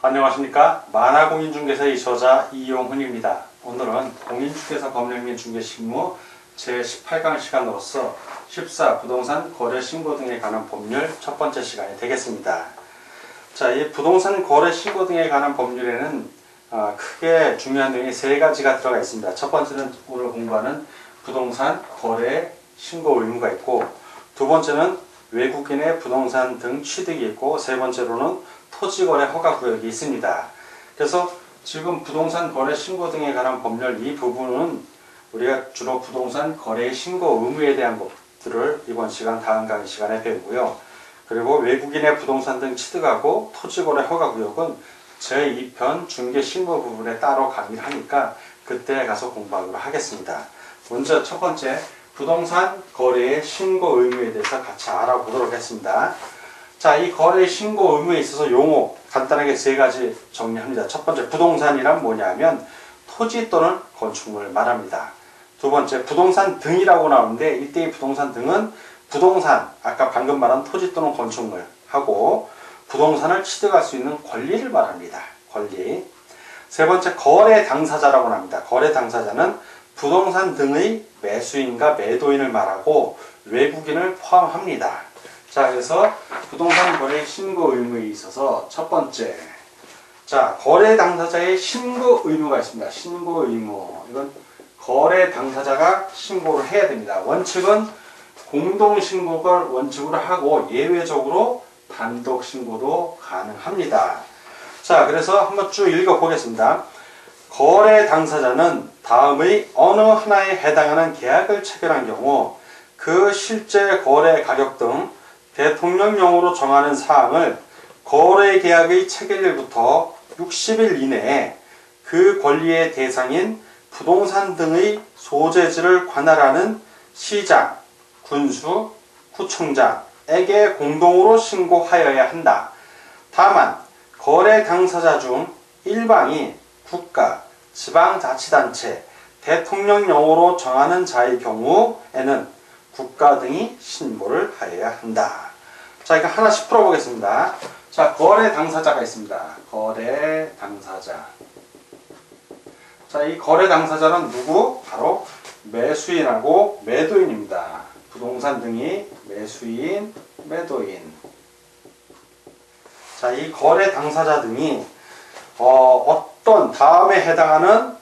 안녕하십니까. 만화공인중개사의 저자 이용훈입니다. 오늘은 공인중개사 법령및 중개실무 제18강 시간으로서 14 부동산 거래 신고 등에 관한 법률 첫 번째 시간이 되겠습니다. 자, 이 부동산 거래 신고 등에 관한 법률에는 크게 중요한 내용이 세 가지가 들어가 있습니다. 첫 번째는 오늘 공부하는 부동산 거래 신고 의무가 있고, 두 번째는 외국인의 부동산 등 취득이 있고, 세 번째로는 토지거래 허가구역이 있습니다. 그래서 지금 부동산 거래 신고 등에 관한 법률 이 부분은 우리가 주로 부동산 거래 신고 의무에 대한 것들을 이번 시간 다음 강의 시간에 배우고요. 그리고 외국인의 부동산 등 취득하고 토지거래 허가구역은 제2편 중개실무 부분에 따로 강의를 하니까 그때 가서 공부하도록 하겠습니다. 먼저 첫 번째 부동산 거래의 신고 의무에 대해서 같이 알아보도록 하겠습니다. 자, 이 거래 신고 의무에 있어서 용어 간단하게 세 가지 정리합니다. 첫 번째, 부동산이란 뭐냐면 토지 또는 건축물을 말합니다. 두 번째, 부동산 등이라고 나오는데 이때의 부동산 등은 부동산, 아까 방금 말한 토지 또는 건축물 하고 부동산을 취득할 수 있는 권리를 말합니다. 권리. 세 번째, 거래 당사자라고 합니다. 거래 당사자는 부동산 등의 매수인과 매도인을 말하고 외국인을 포함합니다. 자, 그래서 부동산 거래 신고 의무에 있어서 첫 번째, 자, 거래 당사자의 신고 의무가 있습니다. 신고 의무. 이건 거래 당사자가 신고를 해야 됩니다. 원칙은 공동 신고를 원칙으로 하고 예외적으로 단독 신고도 가능합니다. 자, 그래서 한번 쭉 읽어보겠습니다. 거래 당사자는 다음의 어느 하나에 해당하는 계약을 체결한 경우 그 실제 거래 가격 등 대통령령으로 정하는 사항을 거래 계약의 체결일부터 60일 이내에 그 권리의 대상인 부동산 등의 소재지를 관할하는 시장, 군수, 구청장에게 공동으로 신고하여야 한다. 다만 거래 당사자 중 일방이 국가, 지방자치단체, 대통령령으로 정하는 자의 경우에는 국가 등이 신고를 하여야 한다. 자, 이거 하나씩 풀어보겠습니다. 자, 거래 당사자가 있습니다. 거래 당사자. 자, 이 거래 당사자는 누구? 바로 매수인하고 매도인입니다. 부동산 등이 매수인, 매도인. 자, 이 거래 당사자 등이 어떤 다음에 해당하는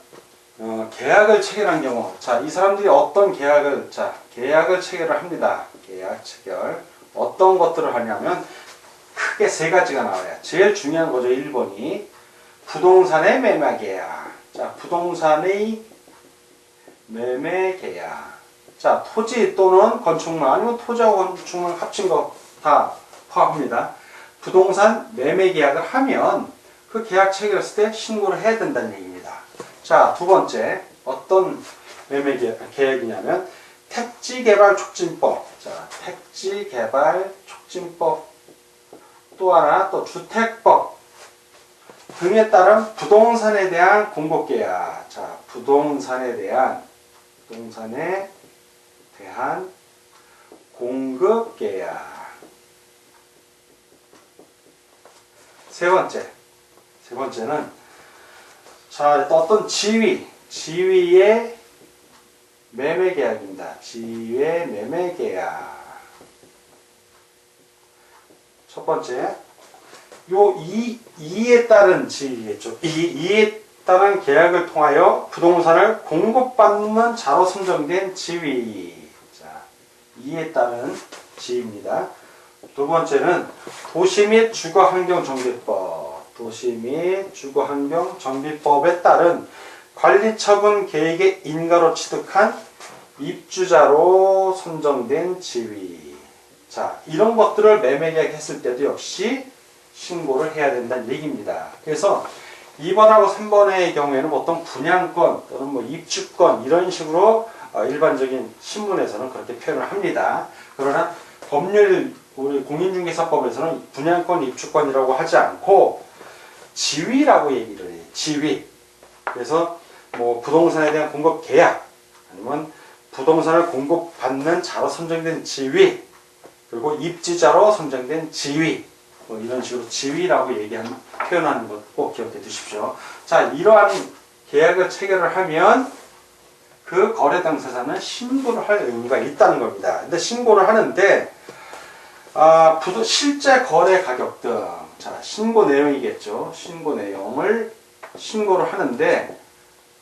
계약을 체결한 경우, 자, 이 사람들이 어떤 계약을, 계약을 체결을 합니다. 계약 체결. 어떤 것들을 하냐면 크게 세 가지가 나와요. 제일 중요한 거죠. 1번이 부동산의 매매 계약. 자, 부동산의 매매 계약. 자, 토지 또는 건축물 아니면 토지하고 건축물 합친 거 다 포함합니다. 부동산 매매 계약을 하면 그 계약 체결했을 때 신고를 해야 된다는 얘기입니다. 자, 두 번째, 어떤 매매 계약이냐면 택지개발촉진법. 자, 택지개발촉진법. 또 하나, 또 주택법 등에 따른 부동산에 대한 공급계약. 자, 부동산에 대한 공급계약. 세 번째는 자, 어떤 지위의 매매 계약입니다. 지위의 매매 계약. 첫 번째, 이에 따른 지위겠죠. 이에 따른 계약을 통하여 부동산을 공급받는 자로 선정된 지위. 자, 이에 따른 지위입니다. 두 번째는 도시 및 주거환경정비법. 도시 및 주거환경정비법에 따른 관리처분 계획의 인가로 취득한 입주자로 선정된 지위. 자, 이런 것들을 매매계약 했을 때도 역시 신고를 해야 된다는 얘기입니다. 그래서 2번하고 3번의 경우에는 보통 분양권 또는 뭐 입주권 이런 식으로 일반적인 신문에서는 그렇게 표현을 합니다. 그러나 법률 우리 공인중개사법에서는 분양권, 입주권이라고 하지 않고 지위라고 얘기를 해요. 지위. 그래서 뭐 부동산에 대한 공급 계약 아니면 부동산을 공급받는 자로 선정된 지위 그리고 입지자로 선정된 지위 뭐 이런 식으로 지위라고 표현하는 것 꼭 기억해 두십시오. 자, 이러한 계약을 체결을 하면 그 거래 당사자는 신고를 할 의무가 있다는 겁니다. 근데 신고를 하는데 실제 거래 가격 등, 자, 신고 내용이겠죠. 신고 내용을 신고를 하는데,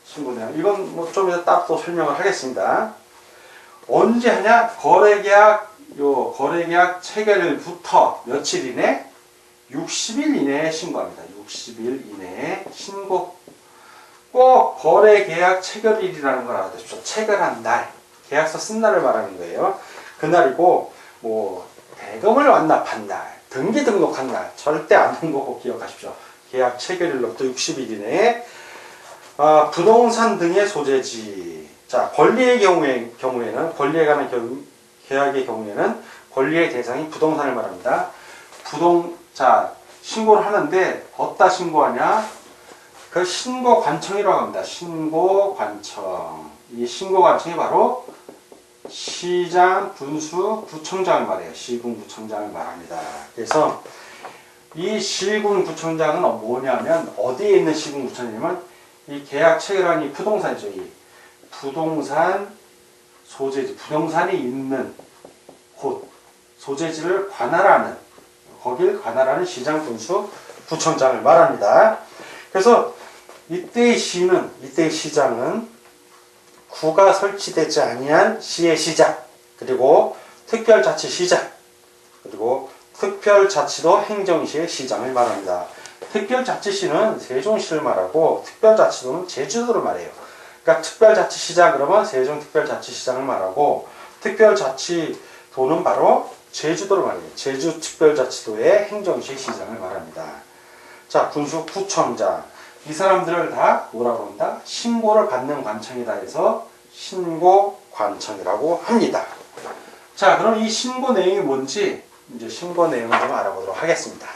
신고 내용, 이건 뭐 좀 이따 딱 또 설명을 하겠습니다. 언제 하냐? 거래계약 체결일부터 며칠 이내? 60일 이내에 신고합니다. 60일 이내에 신고. 꼭 거래계약 체결일이라는 걸 알아두십시오. 체결한 날, 계약서 쓴 날을 말하는 거예요. 그날이고, 뭐 대금을 완납한 날, 등기 등록한 날, 절대 안 된 거 기억하십시오. 계약 체결일로부터 60일 이내에 부동산 등의 소재지. 자, 권리의 경우에는 권리에 관한 계약의 경우에는 권리의 대상이 부동산을 말합니다. 자, 신고를 하는데 어디다 신고하냐? 그 신고관청이라고 합니다. 신고관청. 이 신고관청이 바로 시장, 군수, 구청장을 말해요. 시군구청장을 말합니다. 그래서 이 시군구청장은 뭐냐면, 어디에 있는 시군구청장이냐면 이 계약 체결한 이 부동산이죠. 이 부동산 소재지, 부동산이 있는 곳, 소재지를 관할하는, 거길 관할하는 시장, 군수, 구청장을 말합니다. 그래서 이때의 시장은 구가 설치되지 아니한 시의 시장, 그리고 특별자치시장, 그리고 특별자치도 행정시의 시장을 말합니다. 특별자치시는 세종시를 말하고, 특별자치도는 제주도를 말해요. 그러니까 특별자치시장 그러면 세종특별자치시장을 말하고, 특별자치도는 바로 제주도를 말해요. 제주특별자치도의 행정시 시장을 말합니다. 자, 군수구청장, 이 사람들을 다 뭐라고 합니다? 신고를 받는 관청이다 해서 신고관청이라고 합니다. 자, 그럼 이 신고 내용이 뭔지 이제 신고 내용을 좀 알아보도록 하겠습니다.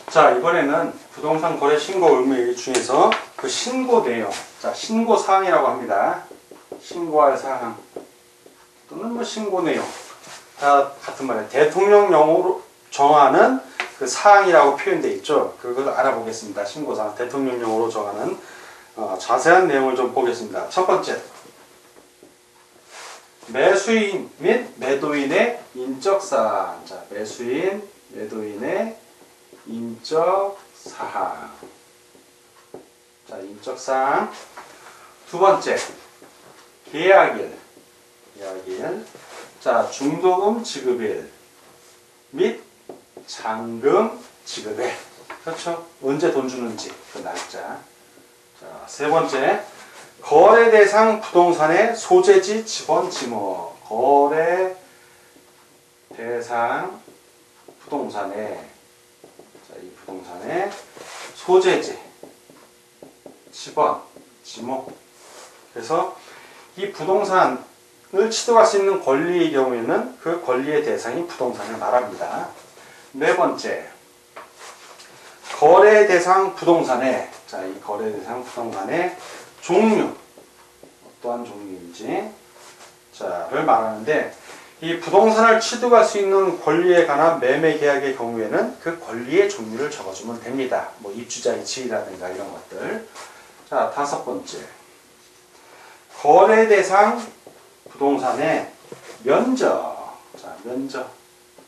자, 이번에는 부동산 거래 신고 의무 중에서 그 신고 내용, 자, 신고 사항이라고 합니다. 신고할 사항 또는 뭐 신고 내용 다 같은 말이에요. 대통령령으로 정하는 그 사항이라고 표현되어 있죠. 그걸 알아보겠습니다. 신고사항, 대통령령으로 정하는 자세한 내용을 좀 보겠습니다. 첫 번째, 매수인 및 매도인의 인적사항. 자, 매수인, 매도인의 인적사항. 자, 인적사항. 두 번째, 계약일. 자, 중도금 지급일 및 잔금 지급일. 그렇죠? 언제 돈 주는지 그 날짜. 자, 세 번째, 거래 대상 부동산의 소재지 지번 지목. 거래 대상 부동산의, 자, 이 부동산의 소재지, 지번, 지목. 그래서 이 부동산을 취득할 수 있는 권리의 경우에는 그 권리의 대상이 부동산을 말합니다. 네 번째, 거래 대상 부동산의, 자, 이 거래 대상 부동산의 종류, 어떠한 종류인지, 자를 말하는데, 이 부동산을 취득할 수 있는 권리에 관한 매매 계약의 경우에는 그 권리의 종류를 적어주면 됩니다. 뭐 입주자의 지위라든가 이런 것들. 자, 다섯 번째, 거래 대상 부동산의 면적. 자,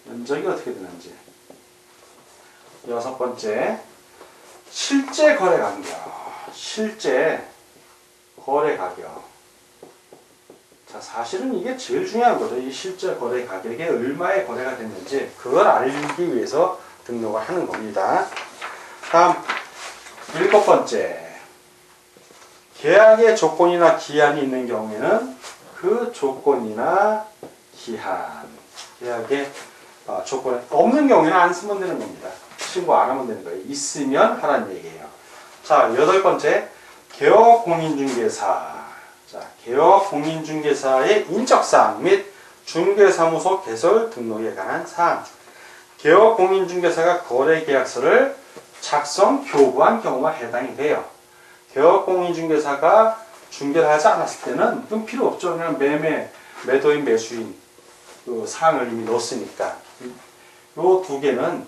면적이 어떻게 되는지. 여섯 번째, 실제 거래 가격. 실제 거래 가격. 자, 사실은 이게 제일 중요한 거죠. 이 실제 거래 가격에 얼마의 거래가 됐는지 그걸 알기 위해서 등록을 하는 겁니다. 다음, 일곱 번째, 계약의 조건이나 기한이 있는 경우에는 그 조건이나 기한, 계약의 조건이 없는 경우에는 안 쓰면 되는 겁니다. 신고 안 하면 되는 거예요. 있으면 하라는 얘기예요. 자, 여덟 번째, 개업공인중개사. 자, 개업공인중개사의 인적사항 및 중개사무소 개설 등록에 관한 사항. 개업공인중개사가 거래계약서를 작성, 교부한 경우가 해당이 돼요. 개업공인중개사가 중개를 하지 않았을 때는 그건 필요 없죠. 그냥 매도인, 매수인 그 사항을 이미 넣었으니까. 요 두 개는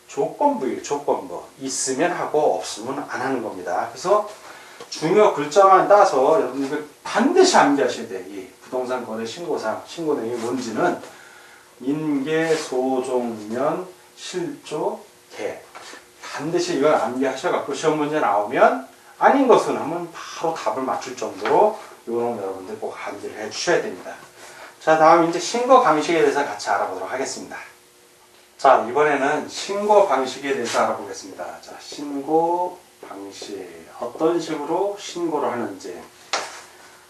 조건부예요. 조건부. 있으면 하고 없으면 안 하는 겁니다. 그래서 중요 글자만 따서 여러분 이거 반드시 암기하셔야 돼요. 이 부동산 거래 신고상 신고 내용이 뭔지는 인계, 소종면, 실조, 개. 반드시 이걸 암기하셔갖고 시험 문제 나오면 아닌 것은 하면 바로 답을 맞출 정도로 이런 여러분들 꼭 암기를 해 주셔야 됩니다. 자, 다음 이제 신고 방식에 대해서 같이 알아보도록 하겠습니다. 자, 이번에는 신고 방식에 대해서 알아보겠습니다. 자, 신고 방식. 어떤 식으로 신고를 하는지.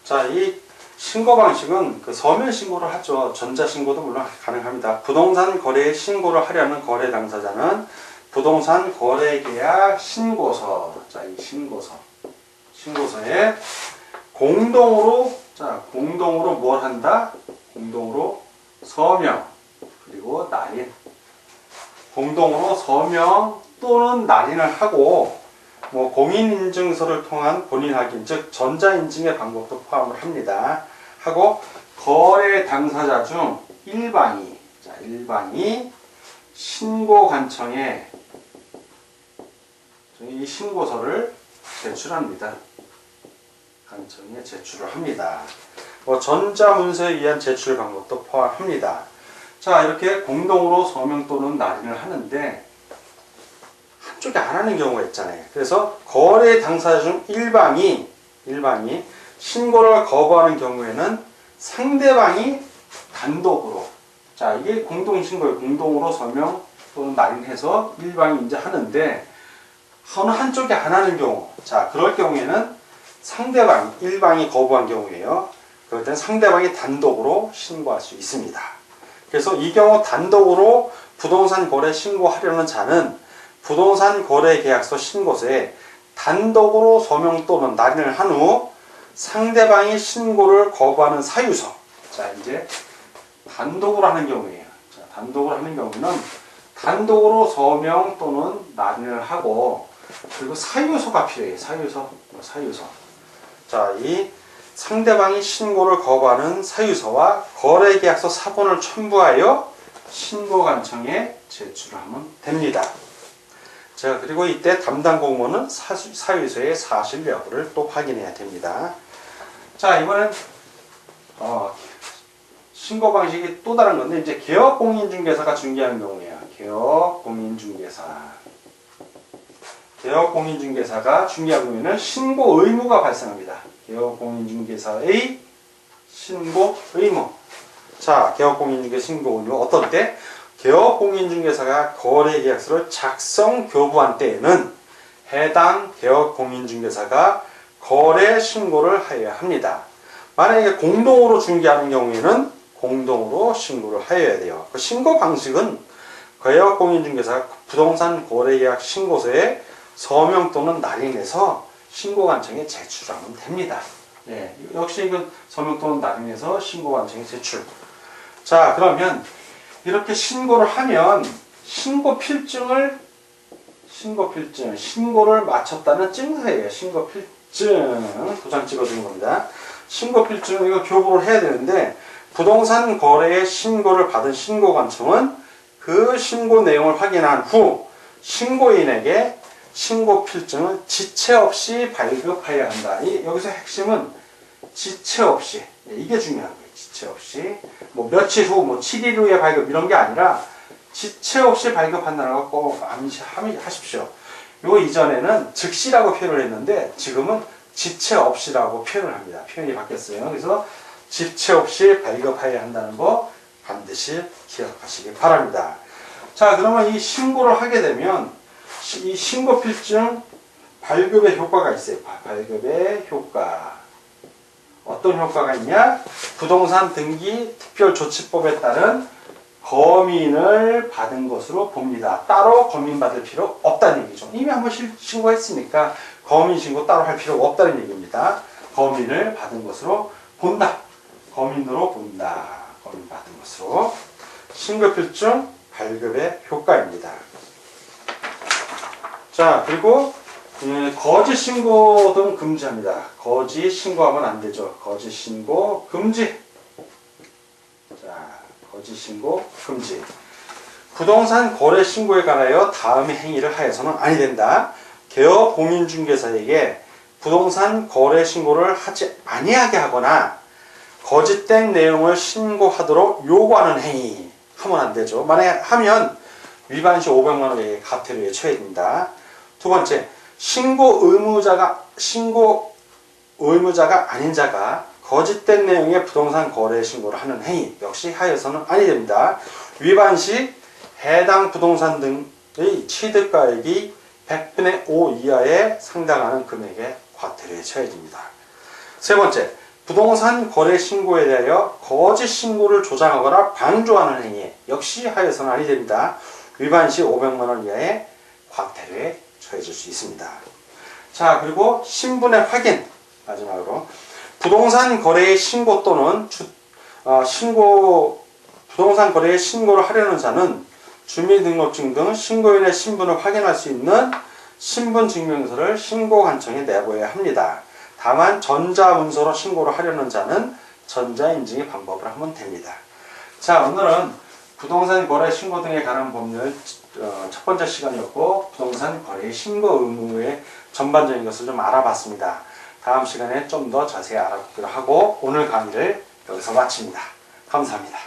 자, 이 신고 방식은 그 서면 신고를 하죠. 전자 신고도 물론 가능합니다. 부동산 거래에 신고를 하려는 거래 당사자는 부동산 거래 계약 신고서. 자, 이 신고서에 공동으로 뭘 한다? 공동으로 서명, 그리고 날인. 공동으로 서명 또는 날인을 하고, 뭐 공인인증서를 통한 본인 확인, 즉 전자인증의 방법도 포함을 합니다. 하고 거래 당사자 중 일방이 신고관청에 이 신고서를 제출합니다. 관청에 제출을 합니다. 뭐 전자문서에 의한 제출 방법도 포함합니다. 자, 이렇게 공동으로 서명 또는 날인을 하는데 한쪽이 안 하는 경우가 있잖아요. 그래서 거래 당사자 중 일방이 신고를 거부하는 경우에는 상대방이 단독으로, 자, 이게 공동신고예요. 공동으로 서명 또는 날인해서 일방이 이제 하는데 어느 한쪽이 안 하는 경우, 자, 그럴 경우에는 일방이 거부한 경우에요. 그럴 때는 상대방이 단독으로 신고할 수 있습니다. 그래서 이 경우 단독으로 부동산 거래 신고하려는 자는 부동산 거래 계약서 신고서에 단독으로 서명 또는 날인을 한 후 상대방이 신고를 거부하는 사유서. 자, 이제 단독으로 하는 경우에요. 자, 단독으로 하는 경우는 단독으로 서명 또는 날인을 하고, 그리고 사유서가 필요해요. 사유서. 자, 이 상대방이 신고를 거부하는 사유서와 거래계약서 사본을 첨부하여 신고관청에 제출하면 됩니다. 자, 그리고 이때 담당 공무원은 사유서의 사실 여부를 또 확인해야 됩니다. 자, 이번엔 신고 방식이 또 다른 건데, 이제 개업공인중개사가 중개하는 경우에요. 개업공인중개사가 중개하는 경우에는 신고 의무가 발생합니다. 개업공인중개사의 신고 의무. 자, 개업공인중개사 신고 의무 어떤 때? 개업공인중개사가 거래계약서를 작성 교부한 때에는 해당 개업공인중개사가 거래 신고를 하여야 합니다. 만약에 공동으로 중개하는 경우에는 공동으로 신고를 하여야 돼요. 그 신고 방식은 개업공인중개사가 부동산 거래계약 신고서에 서명 또는 날인해서 신고관청에 제출하면 됩니다. 네, 역시 이건 서명 또는 날인해서 신고관청에 제출. 자, 그러면 이렇게 신고를 하면 신고를 마쳤다는 증서예요. 신고필증 도장 찍어주는 겁니다. 신고필증 이거 교부를 해야 되는데, 부동산 거래의 신고를 받은 신고관청은 그 신고 내용을 확인한 후 신고인에게 신고필증을 지체 없이 발급하여야 한다. 여기서 핵심은 지체 없이, 이게 중요한 거예요. 지체 없이, 뭐 며칠 후, 뭐 7일 후에 발급 이런 게 아니라 지체 없이 발급한다는 거 꼭 암시하십시오. 요 이전에는 즉시라고 표현을 했는데 지금은 지체 없이라고 표현을 합니다. 표현이 바뀌었어요. 그래서 지체 없이 발급해야 한다는 거 반드시 기억하시기 바랍니다. 자, 그러면 이 신고를 하게 되면 이 신고필증 발급의 효과가 있어요. 발급의 효과. 어떤 효과가 있냐? 부동산 등기 특별조치법에 따른 검인을 받은 것으로 봅니다. 따로 검인 받을 필요 없다는 얘기죠. 이미 한번 신고했으니까 검인 신고 따로 할 필요가 없다는 얘기입니다. 검인을 받은 것으로 본다. 검인으로 본다. 검인 받은 것으로. 신고필증 발급의 효과입니다. 자, 그리고 거짓 신고 등 금지합니다. 거짓 신고하면 안 되죠. 거짓 신고 금지. 자, 거짓 신고 금지. 부동산 거래 신고에 관하여 다음의 행위를 하여서는 아니 된다. 개업 공인중개사에게 부동산 거래 신고를 하지 아니하게 하거나 거짓된 내용을 신고하도록 요구하는 행위 하면 안 되죠. 만약에 하면 위반 시 500만 원의 과태료에 처해집니다. 두 번째, 신고 의무자가 아닌 자가 거짓된 내용의 부동산 거래 신고를 하는 행위 역시 하여서는 아니 됩니다. 위반 시 해당 부동산 등의 취득가액이 100분의 5 이하에 상당하는 금액의 과태료에 처해집니다. 세 번째, 부동산 거래 신고에 대하여 거짓 신고를 조장하거나 방조하는 행위 역시 하여서는 아니 됩니다. 위반 시 500만 원 이하의 과태료에 처해질 수 있습니다. 자, 그리고 신분의 확인 마지막으로 부동산 거래의 신고 또는 부동산 거래의 신고를 하려는 자는 주민등록증 등 신고인의 신분을 확인할 수 있는 신분증명서를 신고관청에 내보여야 합니다. 다만 전자문서로 신고를 하려는 자는 전자인증의 방법을 하면 됩니다. 자, 오늘은 부동산 거래 신고 등에 관한 법률 첫 번째 시간이었고 부동산 거래 신고 의무의 전반적인 것을 좀 알아봤습니다. 다음 시간에 좀 더 자세히 알아보기로 하고 오늘 강의를 여기서 마칩니다. 감사합니다.